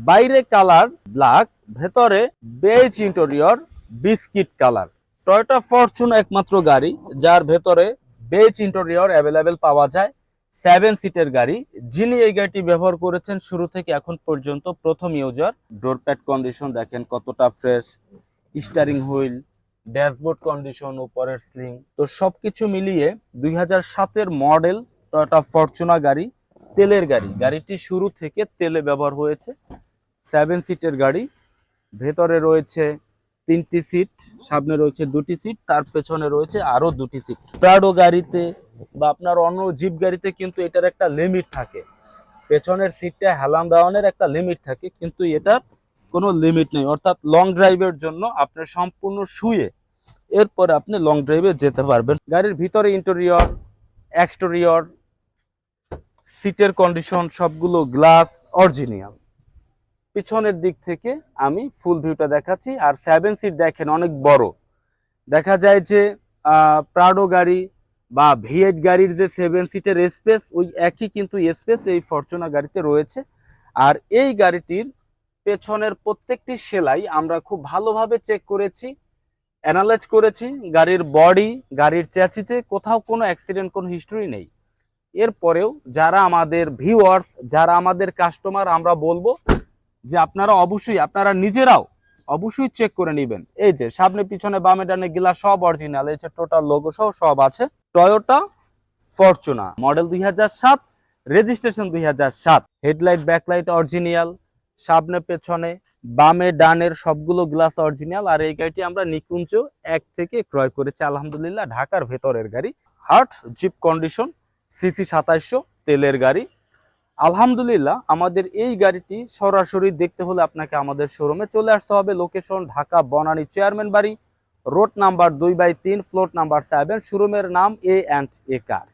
বাইরে colour black, ভেতরে beige interior biscuit colour. Toyota Fortune একমাত্র গাড়ি যার ভেতরে বেজ ইন্টেরিয়র অ্যাভেলেবেল পাওয়া যায়। 7 সিটের গাড়ি। যিনি এই গাড়িটি ব্যবহার করেছেন শুরু থেকে এখন পর্যন্ত প্রথম ইউজার। ডোর প্যাড কন্ডিশন দেখেন কতটা fresh, steering wheel, dashboard condition, উপরের স্লিং, তো সবকিছু মিলিয়ে 2007-এর মডেল টয়োটা ফরচুনা গাড়ি, তেলের গাড়ি। গাড়িটি শুরু থেকে তেলে ব্যবহার হয়েছে। 7 সিটের গাড়ি, ভেতরে রয়েছে 3টি সিট, সামনে রয়েছে 2টি সিট, তার পেছনে রয়েছে আরো 2টি সিট। প্রাডো গাড়িতে বা আপনার অন্য জিপ গাড়িতে কিন্তু এটার একটা লিমিট থাকে, পেছনের সিটটা হেলান দেওয়ানোর একটা লিমিট থাকে, কিন্তু এটার কোনো লিমিট নেই। অর্থাৎ লং ড্রাইভের জন্য আপনি সম্পূর্ণ শুয়ে এরপরে আপনি লং ড্রাইভে যেতে পারবেন। গাড়ির ভিতরে ইন্টেরিয়র, এক্সটেরিয়র, সিটের কন্ডিশন সবগুলো গ্লাস অরিজিনাল। পিছনের দিক থেকে আমি ফুল ভিউটা দেখাচ্ছি। আর 7 সিট দেখেন অনেক বড়, দেখা যায় যে প্রাডো গাড়ি বা V8 গাড়ির যে 7 সিটের স্পেস, ওই একই কিন্তু স্পেস এই ফরচুনা গাড়িতে রয়েছে। আর এই গাড়িটির পেছনের প্রত্যেকটি সেলাই আমরা খুব ভালোভাবে চেক করেছি, অ্যানালাইজ করেছি। গাড়ির বডি, গাড়ির চ্যাসিসে কোথাও কোনো অ্যাক্সিডেন্ট, কোনো হিস্টরি নেই। এরপরেও যারা আমাদের ভিউয়ার্স, যারা আমাদের কাস্টমার, আমরা বলবো যে আপনারা অবশ্যই, আপনারা নিজেরাও অবশ্যই চেক করে নেবেন। এই যে সামনে পিছনে বামে ডানে গ্লাস সব অরিজিনাল, এই যে টোটাল লোগো সহ সব আছে। Toyota Fortuner model 2007, registration 2007। Headlight backlight original, সামনে পেছনে বামে ডানের সবগুলো গ্লাস অরিজিনাল। আর এই গাড়িটি আমরা নিকুঞ্জ 1 থেকে ক্রয় করেছি আলহামদুলিল্লাহ, ঢাকার ভেতরের গাড়ি। হার্ট জিপ কন্ডিশন, সিসি 2700, তেলের গাড়ি আলহামদুলিল্লাহ। আমাদের এই গাড়িটি সরাসরি দেখতে হলে আপনাকে আমাদের শোরুমে চলে আসতে হবে। লোকেশন ঢাকা বনানী চেয়ারম্যান বাড়ি, রোড নাম্বার 2/3, ফ্লোর নাম্বার 7। শোরুমের নাম A&A কার্স।